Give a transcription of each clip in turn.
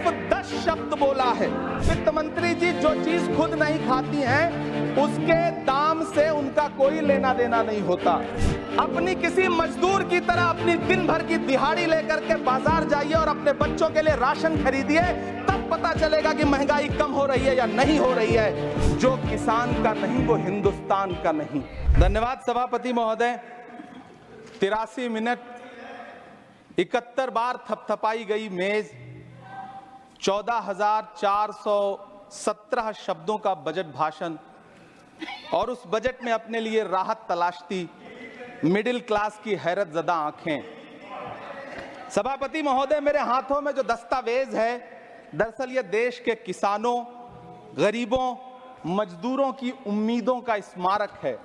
सिर्फ 10 शब्द बोला है। वित्त मंत्री जी जो चीज खुद नहीं खाती हैं उसके दाम से उनका कोई लेना देना नहीं होता। अपनी किसी मजदूर की तरह अपनी दिन भर की दिहाड़ी लेकर के बाजार जाइए और अपने बच्चों के लिए राशन खरीदिए, तब पता चलेगा कि महंगाई कम हो रही है या नहीं हो रही है। जो किसान का नहीं वो हिंदुस्तान का नहीं। धन्यवाद सभापति महोदय। 83 मिनट 71 बार थपथपाई गई मेज, 14,417 शब्दों का बजट भाषण और उस बजट में अपने लिए राहत तलाशती मिडिल क्लास की हैरतजदा आंखें। सभापति महोदय, मेरे हाथों में जो दस्तावेज है दरअसल ये देश के किसानों, गरीबों, मजदूरों की उम्मीदों का स्मारक है।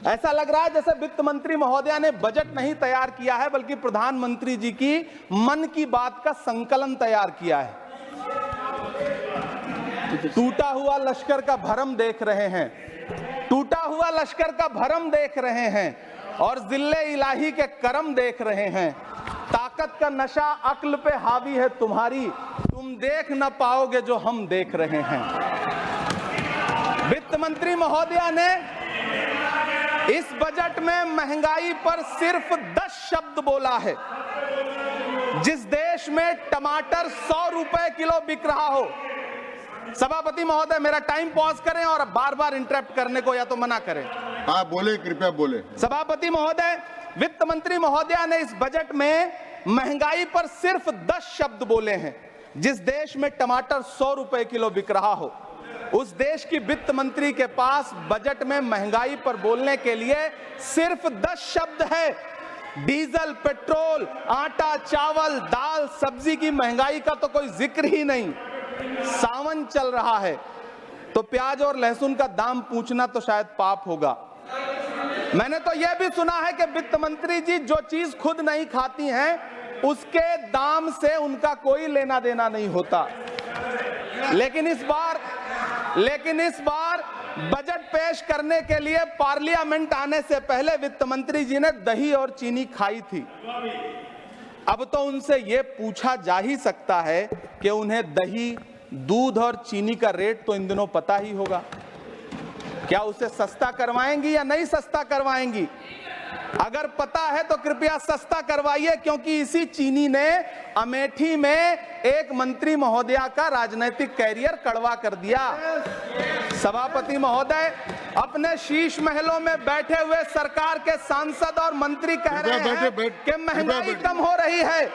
ऐसा लग रहा है जैसे वित्त मंत्री महोदया ने बजट नहीं तैयार किया है बल्कि प्रधानमंत्री जी की मन की बात का संकलन तैयार किया है। टूटा हुआ लश्कर का भरम देख रहे हैं, टूटा हुआ लश्कर का भरम देख रहे हैं और जिल्ले इलाही के करम देख रहे हैं। ताकत का नशा अक्ल पे हावी है तुम्हारी, तुम देख न पाओगे जो हम देख रहे हैं। वित्त मंत्री महोदया ने इस बजट में महंगाई पर सिर्फ 10 शब्द बोला है। जिस देश में टमाटर 100 रुपए किलो बिक रहा हो, सभापति महोदय मेरा टाइम पॉज करें और बार बार इंटरप्ट करने को या तो मना करें। हाँ बोले, कृपया बोले। सभापति महोदय, वित्त मंत्री महोदया ने इस बजट में महंगाई पर सिर्फ 10 शब्द बोले हैं। जिस देश में टमाटर 100 रुपए किलो बिक रहा हो, उस देश की वित्त मंत्री के पास बजट में महंगाई पर बोलने के लिए सिर्फ 10 शब्द है। डीजल, पेट्रोल, आटा, चावल, दाल, सब्जी की महंगाई का तो कोई जिक्र ही नहीं। सावन चल रहा है तो प्याज और लहसुन का दाम पूछना तो शायद पाप होगा। मैंने तो यह भी सुना है कि वित्त मंत्री जी जो चीज खुद नहीं खाती हैं उसके दाम से उनका कोई लेना देना नहीं होता। लेकिन इस बार बजट पेश करने के लिए पार्लियामेंट आने से पहले वित्त मंत्री जी ने दही और चीनी खाई थी। अब तो उनसे यह पूछा जा ही सकता है कि उन्हें दही, दूध और चीनी का रेट तो इन दिनों पता ही होगा। क्या उसे सस्ता करवाएंगी या नहीं सस्ता करवाएंगी? अगर पता है तो कृपया सस्ता करवाइए, क्योंकि इसी चीनी ने अमेठी में एक मंत्री महोदया का राजनीतिक कैरियर कड़वा कर दिया। सभापति महोदय, अपने शीश महलों में बैठे हुए सरकार के सांसद और मंत्री कह रहे हैं कि महंगाई कम हो रही है।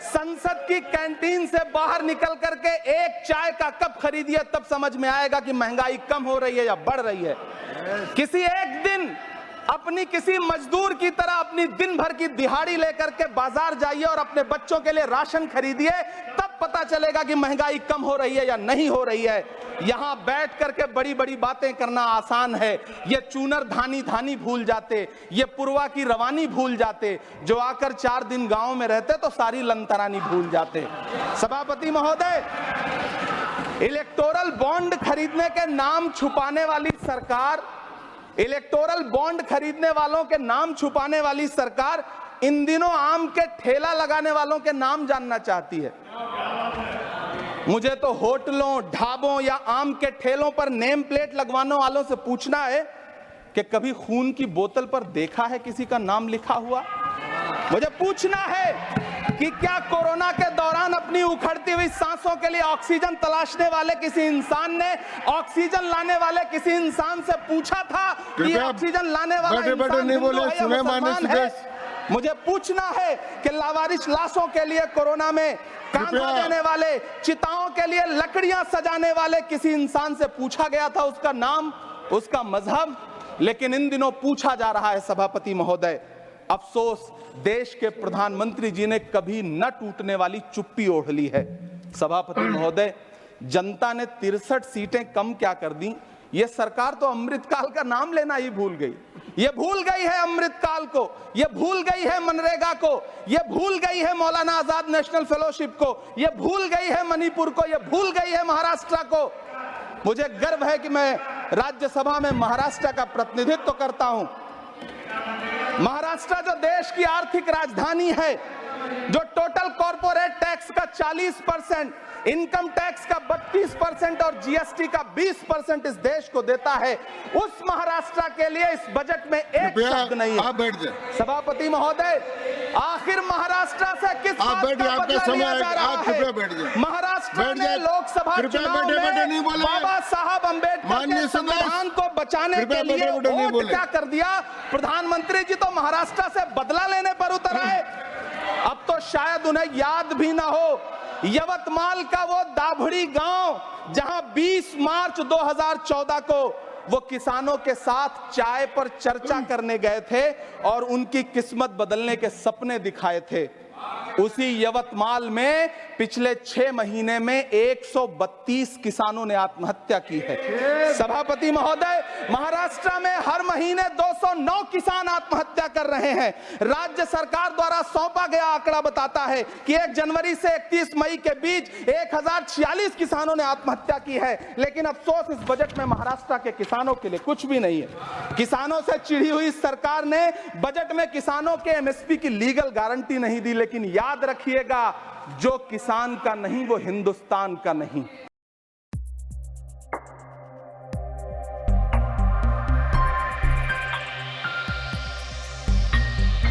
संसद की कैंटीन से बाहर निकल करके एक चाय का कप खरीदिए, तब समझ में आएगा कि महंगाई कम हो रही है या बढ़ रही है। किसी एक दिन अपनी किसी मजदूर की तरह अपनी दिन भर की दिहाड़ी लेकर के बाजार जाइए और अपने बच्चों के लिए राशन खरीदिए, तब पता चलेगा कि महंगाई कम हो रही है या नहीं हो रही है। यहां बैठ करके बड़ी बड़ी बातें करना आसान है। ये चूनर धानी धानी भूल जाते, ये पुरवा की रवानी भूल जाते, जो आकर 4 दिन गांव में रहते तो सारी लंतरानी भूल जाते। सभापति महोदय, इलेक्टोरल बॉन्ड खरीदने के नाम छुपाने वाली सरकार, इलेक्टोरल बॉन्ड खरीदने वालों के नाम छुपाने वाली सरकार इन दिनों आम के ठेला लगाने वालों के नाम जानना चाहती है। मुझे तो होटलों, ढाबों या आम के ठेलों पर नेम प्लेट लगवाने वालों से पूछना है कि कभी खून की बोतल पर देखा है किसी का नाम लिखा हुआ? मुझे पूछना है कि क्या कोरोना के दौरान अपनी उखड़ती हुई सांसों के लिए ऑक्सीजन तलाशने वाले किसी इंसान ने ऑक्सीजन लाने वाले किसी इंसान से पूछा था कि ऑक्सीजन लाने वाला इंसान हिंदू है? मुझे पूछना है कि लावारिस लाशों के लिए कोरोना में कांधा देने वाले, चिताओं के लिए लकड़ियां सजाने वाले किसी इंसान से पूछा गया था उसका नाम, उसका मजहब? लेकिन इन दिनों पूछा जा रहा है। सभापति महोदय, अफसोस देश के प्रधानमंत्री जी ने कभी न टूटने वाली चुप्पी ओढ़ ली है। सभापति महोदय, जनता ने 63 सीटें कम क्या कर दी, ये सरकार तो अमृतकाल का नाम लेना ही भूल गई। ये भूल गई है अमृतकाल को, ये भूल गई है मनरेगा को, ये भूल गई है मौलाना आजाद नेशनल फेलोशिप को, ये भूल गई है मणिपुर को, ये भूल गई है महाराष्ट्र को। मुझे गर्व है कि मैं राज्यसभा में महाराष्ट्र का प्रतिनिधित्व करता हूं। महाराष्ट्र जो देश की आर्थिक राजधानी है, जो टोटल कॉर्पोरेट टैक्स का 40%, इनकम टैक्स का 32% और जीएसटी का 20% इस देश को देता है, उस महाराष्ट्र के लिए इस बजट में एक शब्द नहीं है। आप बैठ जाए। सभापति महोदय, आखिर महाराष्ट्र से किस बात बैठिए, का आपका बदला समय लिया जा है, रहा आप है? कृपया बैठ जाए। महाराष्ट्र बैठ में जाए। लोकसभा कृपया चुनाव बैठे नहीं में बोले। बाबा साहब अम्बेडकर माननीय के सदस्य, संविधान को बचाने के कृपया लिए बैठे नहीं वोट बोले। क्या कर दिया? प्रधानमंत्री जी तो महाराष्ट्र से बदला लेने पर उतर आए। अब तो शायद उन्हें याद भी ना हो, यवतमाल का वो दाभड़ी गांव जहां 20 मार्च 2014 को वो किसानों के साथ चाय पर चर्चा करने गए थे और उनकी किस्मत बदलने के सपने दिखाए थे। उसी यवतमाल में पिछले 6 महीने में 132 किसानों ने आत्महत्या की है। सभापति महोदय, महाराष्ट्र में हर महीने 209 किसान आत्महत्या कर रहे हैं। राज्य सरकार द्वारा सौंपा गया आंकड़ा बताता है कि 1 जनवरी से 31 मई के बीच 1046 किसानों ने आत्महत्या की है। लेकिन अफसोस, इस बजट में महाराष्ट्र के किसानों के लिए कुछ भी नहीं है। किसानों से चिढ़ी हुई सरकार ने बजट में किसानों के एमएसपी की लीगल गारंटी नहीं दी। लेकिन याद रखिएगा, जो किसान का नहीं वो हिंदुस्तान का नहीं।